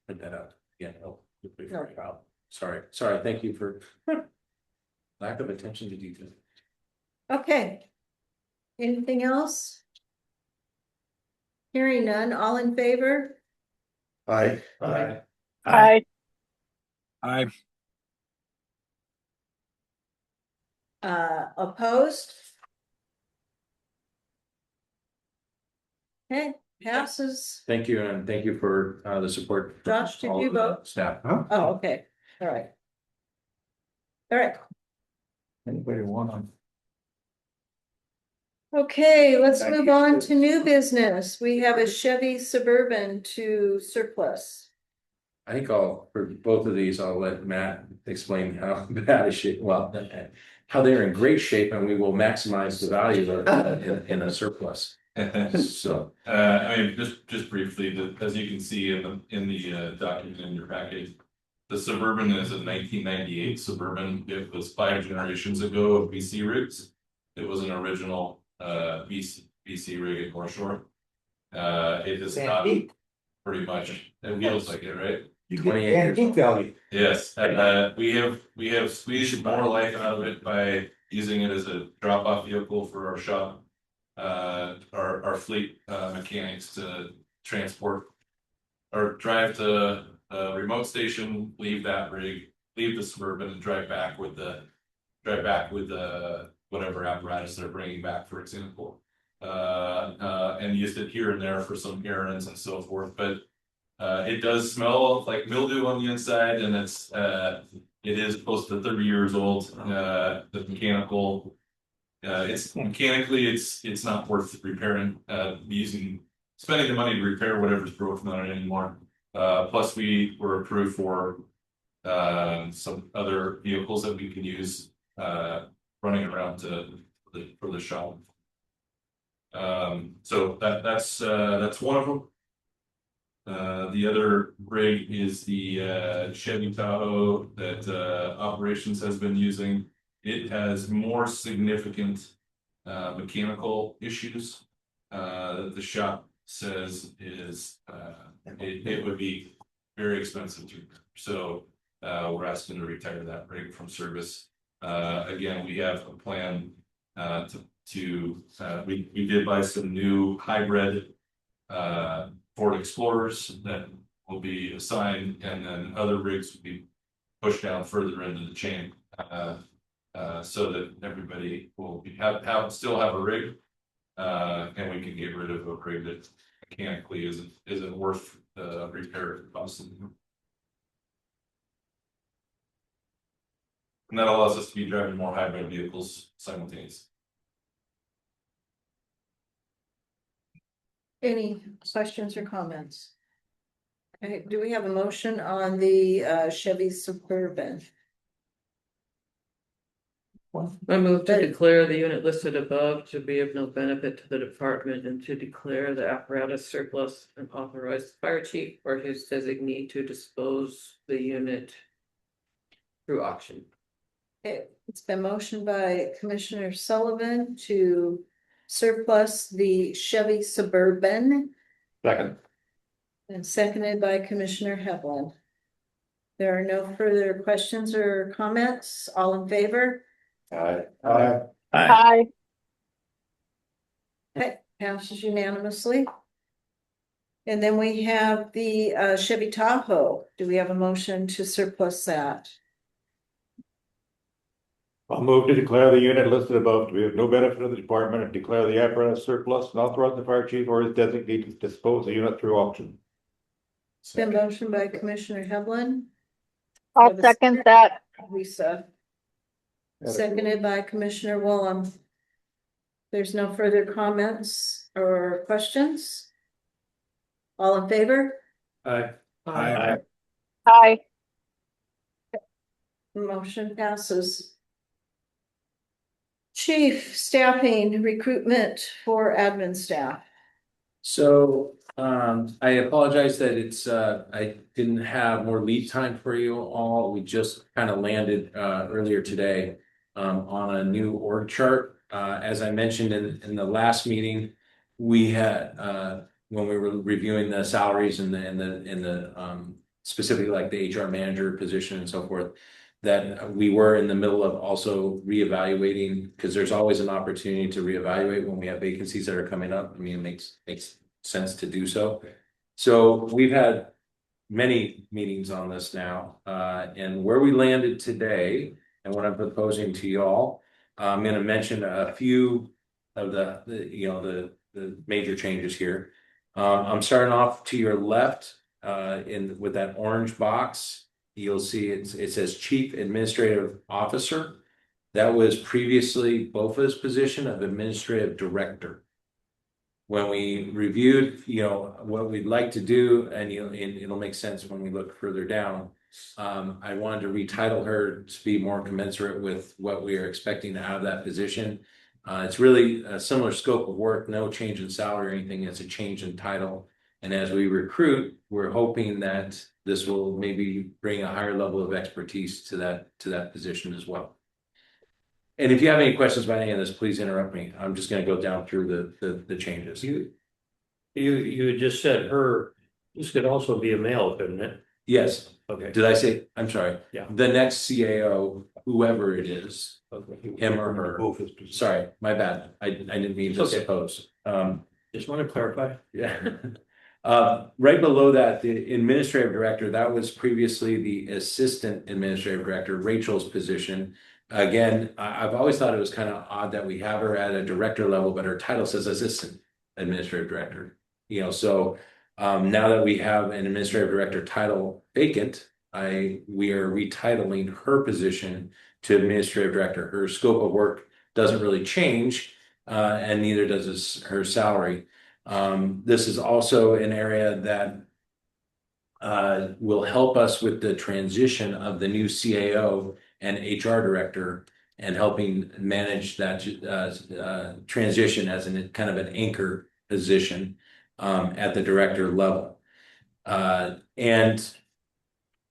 put that out. Yeah. No problem. Sorry, thank you for lack of attention to detail. Okay. Anything else? Hearing none, all in favor? Aye. Aye. Opposed? Okay, passes. Thank you, and thank you for the support. from Josh, did all you of the vote? Staff. Oh, okay, all right. All right, Anybody want them? okay, let's Thank move you. on to new business. We have a Chevy Suburban to surplus. I think for both of these, I'll let Matt explain how bad is shape, well, how they're in great shape, and we will maximize the value of in a surplus. So, I mean, just briefly, as you can see in the document in your package, the Suburban is a 1998 Suburban. It was 5 generations ago of BC rigs. It was an original BC rig at North Shore. It is not pretty much. It feels like it, right? You 28 get years antique value. Yes, we have squeezed more life out of it by using it as a drop-off vehicle for our shop. Our fleet mechanics to transport or drive to a remote station, leave that rig, leave the Suburban and drive back with the whatever apparatus they're bringing back, for example. And used it here and there for some errands and so forth, but it does smell like mildew on the inside, and it is close to 30 years old. The mechanical, it's not worth repairing. Spending the money to repair whatever's broken on it anymore. Plus, we were approved for some other vehicles that we can use running around for the shop. So that's one of them. The other rig is the Chevy Tahoe that operations has been using. It has more significant mechanical issues that the shop says is it would be very expensive to repair. So we're asking to retire that rig from service. Again, we have a plan we did buy some new hybrid Ford Explorers that will be assigned, and then other rigs will be pushed down further into the chain, so that everybody will still have a rig, and we can get rid of a rig that mechanically isn't worth the repair cost. And that allows us to be driving more hybrid vehicles simultaneously. Any questions or comments? Okay, do we have a motion on the Chevy Suburban? I move to But- declare the unit listed above to be of no benefit to the department and to declare the apparatus surplus and authorize the fire chief or his designee to dispose the unit through auction. Okay, it's been motioned by Commissioner Sullivan to surplus the Chevy Suburban Second. and seconded by Commissioner Heflin. There are no further questions or comments. All in favor? Aye. Aye. Okay, passes unanimously. And then we have the Chevy Tahoe. Do we have a motion to surplus that? I'll move to declare the unit listed above to be of no benefit to the department and declare the apparatus surplus and authorize the fire chief or his designee to dispose the unit through auction. It's been motioned by Commissioner Heflin. I'll second that. Lisa. Seconded by Commissioner Willem. There's no further comments or questions? All in favor? Aye. Aye. Motion passes. Chief, staffing, recruitment for admin staff. So, I apologize that I didn't have more lead time for you all. We just kind of landed, earlier today, on a new org chart. As I mentioned in the last meeting, we had, when we were reviewing the salaries and the specifically like the HR manager position and so forth, that we were in the middle of also reevaluating, because there's always an opportunity to reevaluate when we have vacancies that are coming up. I mean, it makes sense to do so. So we've had many meetings on this now, and where we landed today and what I'm proposing to y'all, I'm going to mention a few of the major changes here. I'm starting off to your left, with that orange box. You'll see it says Chief Administrative Officer. That was previously BOFA's position of Administrative Director. When we reviewed, what we'd like to do, and it'll make sense when we look further down. I wanted to retitle her to be more commensurate with what we are expecting out of that position. It's really a similar scope of work, no change in salary or anything. It's a change in title. And as we recruit, we're hoping that this will maybe bring a higher level of expertise to that position as well. And if you have any questions about any of this, please interrupt me. I'm just going to go down through the changes. You just said her, this could also be a male, couldn't it? Yes. Okay. Did I say, I'm sorry. Yeah. The next CAO, whoever it is, Okay. him or her. Sorry, my bad. I didn't mean to Okay. suppose. Just want to clarify. Yeah. Right below that, the administrative director, that was previously the assistant administrative director, Rachel's position. Again, I've always thought it was kind of odd that we have her at a director level, but her title says assistant administrative director. So now that we have an administrative director title vacant, we are retitling her position to administrative director. Her scope of work doesn't really change, and neither does her salary. This is also an area that will help us with the transition of the new CAO and HR director, and helping manage that transition as kind of an anchor position at the director level. And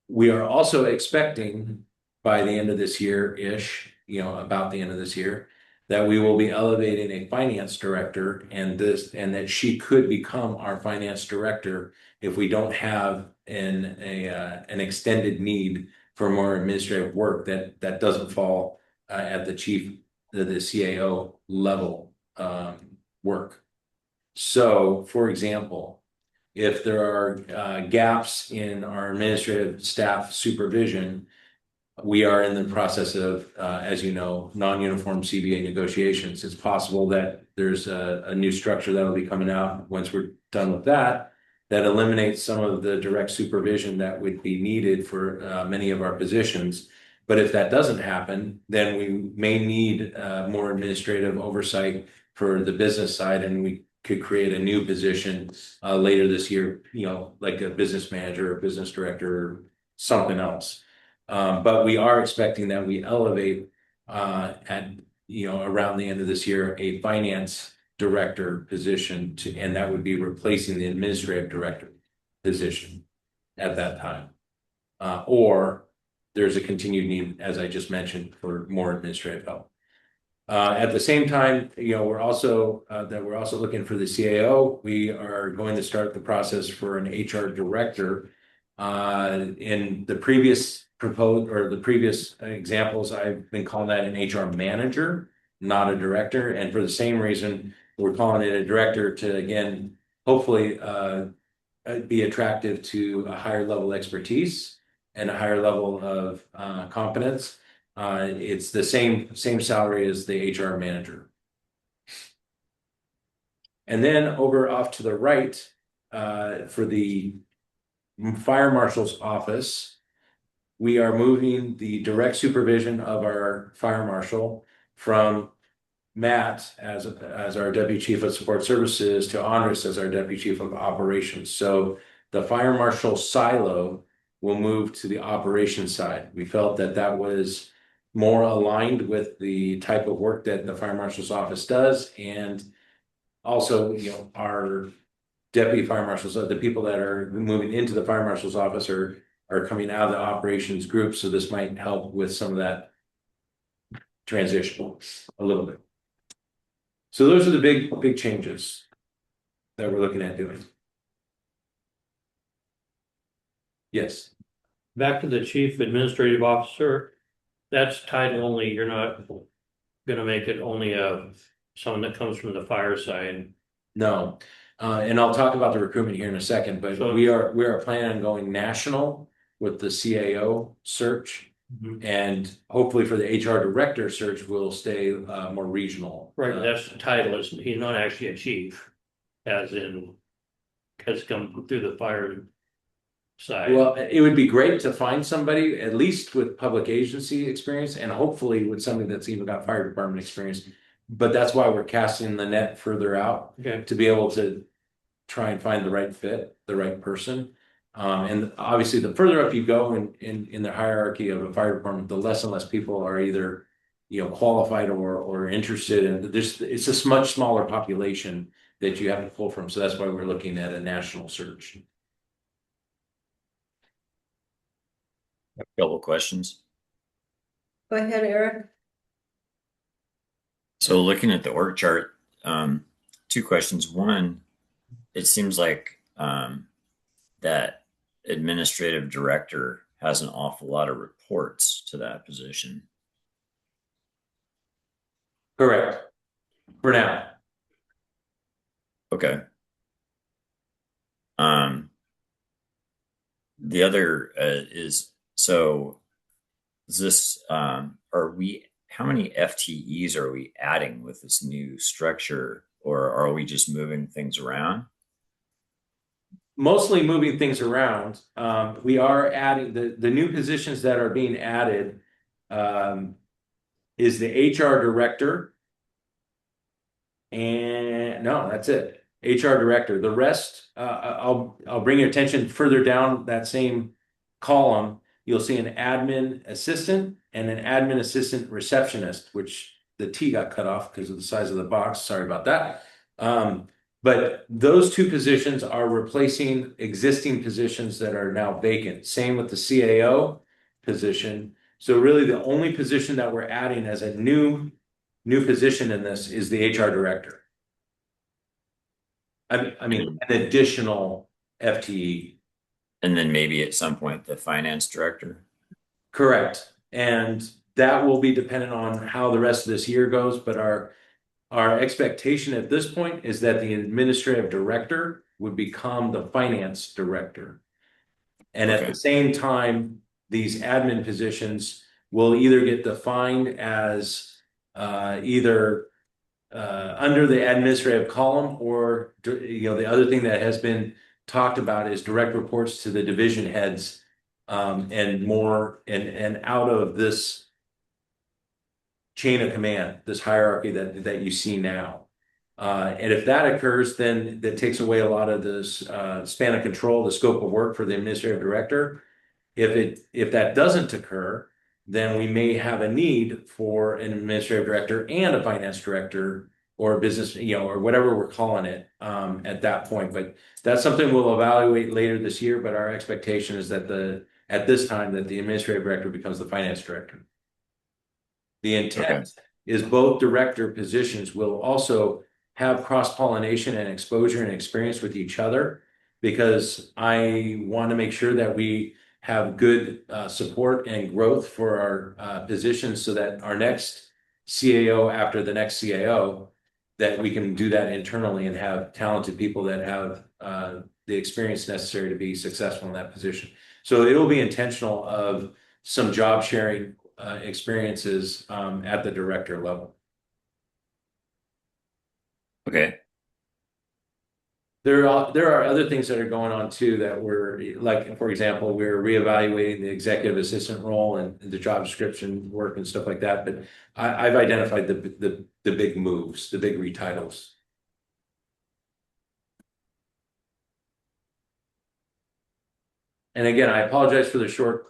we are also expecting by the end of this year-ish, about the end of this year, that we will be elevating a finance director, and that she could become our finance director if we don't have an extended need for more administrative work that doesn't fall at the CAO level work. So, for example, if there are gaps in our administrative staff supervision, we are in the process of, as you know, non-uniform CBA negotiations. It's possible that there's a new structure that'll be coming out once we're done with that eliminates some of the direct supervision that would be needed for many of our positions. But if that doesn't happen, then we may need more administrative oversight for the business side, and we could create a new position later this year, like a business manager, or business director, or something else. But we are expecting that we elevate at around the end of this year a finance director position and that would be replacing the administrative director position at that time. Or there's a continued need, as I just mentioned, for more administrative help. At the same time, we're also looking for the CAO. We are going to start the process for an HR director. In the previous examples, I've been calling that an HR manager, not a director. And for the same reason, we're calling it a director to, again, hopefully be attractive to a higher level expertise and a higher level of competence. It's the same salary as the HR manager. And then over off to the right, for the fire marshal's office, we are moving the direct supervision of our fire marshal from Matt as our deputy chief of support services to Andres as our deputy chief of operations. So the fire marshal silo will move to the operations side. We felt that was more aligned with the type of work that the fire marshal's office does, and also, our deputy fire marshals, the people that are moving into the fire marshal's office are coming out of the operations group. So this might help with some of that transition a little bit. So those are the big changes that we're looking at doing. Yes. Back to the chief administrative officer, that's title only. You're not gonna make it only someone that comes from the fire side. No. And I'll talk about the recruitment here in a second, but So- we are planning on going national with the CAO search. And hopefully for the HR director search, we'll stay more regional. Right, that's the title. He's not actually a chief, as in, has come through the fire side. Well, it would be great to find somebody at least with public agency experience and hopefully with somebody that's even got fire department experience. But that's why we're casting the net further out to be able to try and find the right fit, the right person. And obviously the further up you go in the hierarchy of a fire department, the less and less people are either, qualified or interested in this. It's a much smaller population that you have to pull from. So that's why we're looking at a national search. A couple questions. Go ahead, Eric. So looking at the org chart, two questions. One, it seems like that administrative director has an awful lot of reports to that position. Correct. For now. Okay. The other is this how many FTEs are we adding with this new structure, or are we just moving things around? Mostly moving things around. We are adding the new positions that are being added is the HR director. And no, that's it. HR director. The rest, I'll bring your attention further down that same column. You'll see an admin assistant and an admin assistant receptionist, which the T got cut off because of the size of the box. Sorry about that. But those two positions are replacing existing positions that are now vacant. Same with the CAO position. So really the only position that we're adding as a new position in this is the HR director. I mean, an additional FTE. And then maybe at some point the finance director. Correct. And that will be dependent on how the rest of this year goes. But our expectation at this point is that the administrative director would become the finance director. And at the same time, these admin positions will either get defined as either under the administrative column, or the other thing that has been talked about is direct reports to the division heads, and more and out of this chain of command, this hierarchy that you see now. And if that occurs, then that takes away a lot of this span of control, the scope of work for the administrative director. If that doesn't occur, then we may have a need for an administrative director and a finance director or a business, or whatever we're calling it, at that point. But that's something we'll evaluate later this year, but our expectation is that at this time, that the administrative director becomes the finance director. The intent is both director positions will also have cross-pollination and exposure and experience with each other, because I want to make sure that we have good support and growth for our positions, so that our next CAO after the next CAO, that we can do that internally and have talented people that have the experience necessary to be successful in that position. So it'll be intentional of some job sharing experiences at the director level. Okay. There are other things that are going on too, that we're, like, for example, we're reevaluating the executive assistant role and the job description work and stuff like that. But I've identified the big moves, the big retitles. And again, I apologize for the short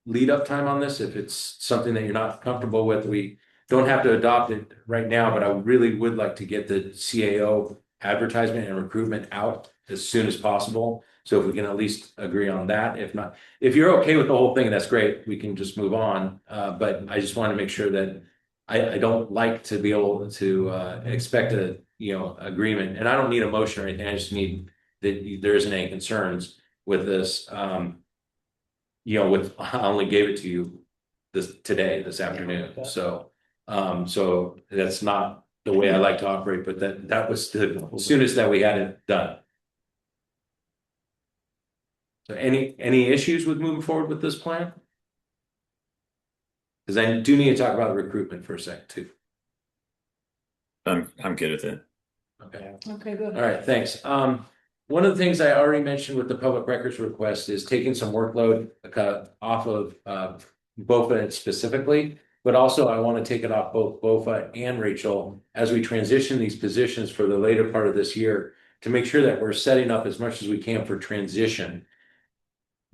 lead up time on this. If it's something that you're not comfortable with, we don't have to adopt it right now, but I really would like to get the CAO advertisement and recruitment out as soon as possible. So if we can at least agree on that. If not, if you're okay with the whole thing, that's great. We can just move on. But I just want to make sure that I don't like to be able to expect a agreement. And I don't need a motion or anything. I just need that there isn't any concerns with this. I only gave it to you this afternoon. So that's not the way I like to operate, but that was the soonest that we had it done. So any issues with moving forward with this plan? Because I do need to talk about recruitment for a sec too. I'm good with it. Okay. Okay, good. All right, thanks. One of the things I already mentioned with the public records request is taking some workload off of BOFA specifically, but also I want to take it off both BOFA and Rachel as we transition these positions for the later part of this year, to make sure that we're setting up as much as we can for transition.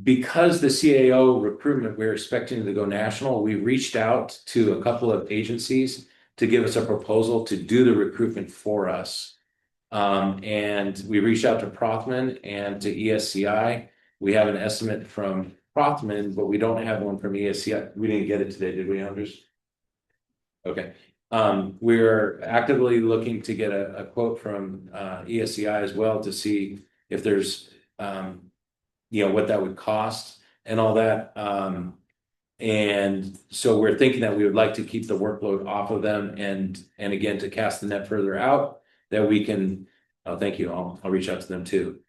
Because the CAO recruitment, we're expecting to go national, we reached out to a couple of agencies to give us a proposal to do the recruitment for us. And we reached out to Prothman and to ESCI. We have an estimate from Prothman, but we don't have one from ESCI. We didn't get it today, did we, Anders? Okay. We're actively looking to get a quote from ESCI as well, to see if there's what that would cost and all that. And so we're thinking that we would like to keep the workload off of them, and again, to cast the net further out, that we can, thank you, I'll reach out to them too.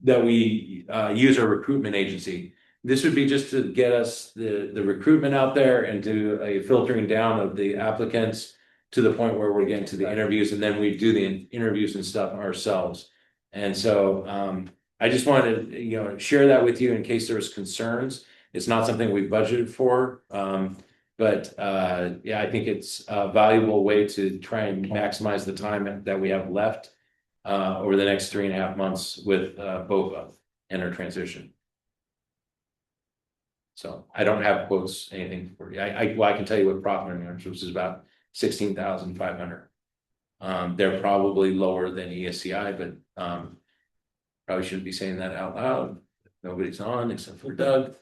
That we use our recruitment agency. This would be just to get us the recruitment out there and do a filtering down of the applicants to the point where we're getting to the interviews, and then we do the interviews and stuff ourselves. And so I just wanted to share that with you in case there was concerns. It's not something we budgeted for, but I think it's a valuable way to try and maximize the time that we have left over the next 3.5 months with BOFA and our transition. So I don't have quotes, anything for you. I can tell you what Prothman earns, which is about 16,500. They're probably lower than ESCI, but probably shouldn't be saying that out loud. Nobody's on except for Doug.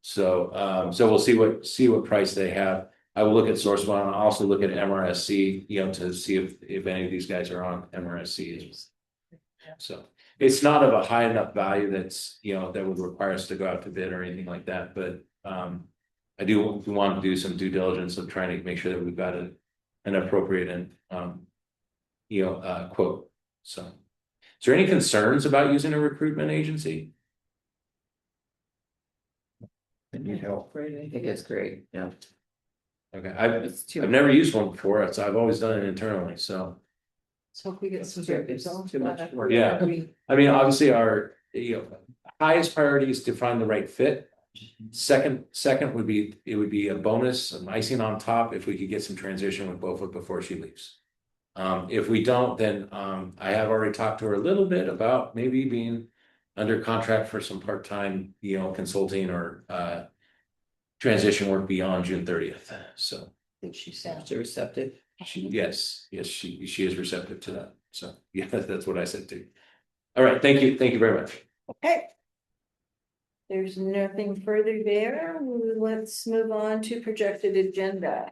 So we'll see what price they have. I will look at SourceOne. I'll also look at MRSC, to see if any of these guys are on MRSC. So it's not of a high enough value that's that would require us to go out to bid or anything like that. But I do want to do some due diligence of trying to make sure that we've got an appropriate and quote. So is there any concerns about using a recruitment agency? I need help. Great, I think it's great, yeah. Okay, I've never used one before, so I've always done it internally, so. So if we get some It's too much work. Yeah. I mean, obviously our highest priority is to find the right fit. Second would be, it would be a bonus, some icing on top if we could get some transition with BOFA before she leaves. If we don't, then I have already talked to her a little bit about maybe being under contract for some part-time, consulting or transition work beyond June 30th. So think she sounds receptive. yes, she is receptive to that. So yeah, that's what I said too. All right, thank you very much. Okay. There's nothing further there. Let's move on to projected agenda.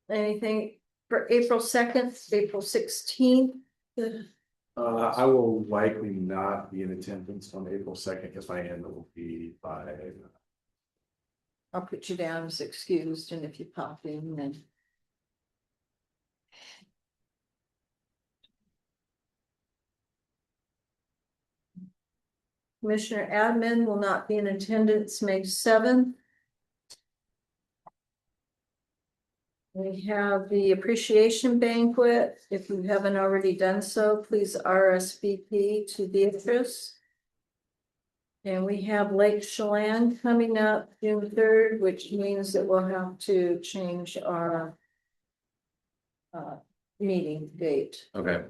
Anything for April 2nd, April 16th? I will likely not be in attendance on April 2nd because my end will be by. I'll put you down as excused, and if you pop in, then. Commissioner Admin will not be in attendance May 7th. We have the appreciation banquet. If you haven't already done so, please RSVP to Beatrice. And we have Lake Chelan coming up June 3rd, which means that we'll have to change our meeting date. Okay.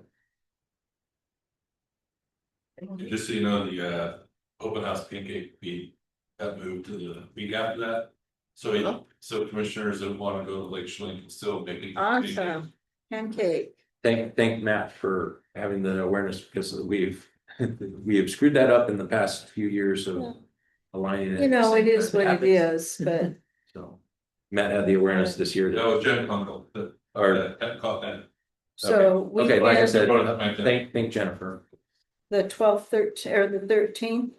Just so you know, the open house pancake week got moved to the week after that. So commissioners that want to go to Lake Chelan can still make it. Awesome. Pancake. Thank Matt for having the awareness because we have screwed that up in the past few years of aligning it. It is what it is, but. So Matt had the awareness this year. No, Jen Kunkel, Or caught that. So okay, like I said, Thank thank Jennifer. the 12th, 13th, or the 13th.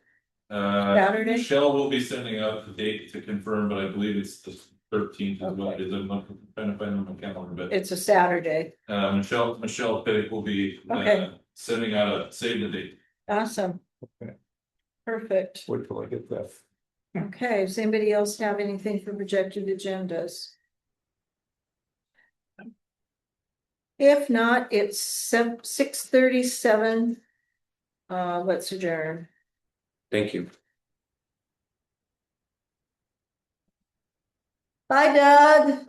Saturday? Michelle will be sending out the date to confirm, but I believe it's the 13th is what it is. I'm not trying to find on my calendar, but It's a Saturday. Michelle Pittick will be Okay. sending out a save the date. Awesome. Okay. Perfect. Wait till I get that. Okay, does anybody else have anything for projected agendas? If not, it's 6:37. Let's adjourn. Thank you. Bye, Doug.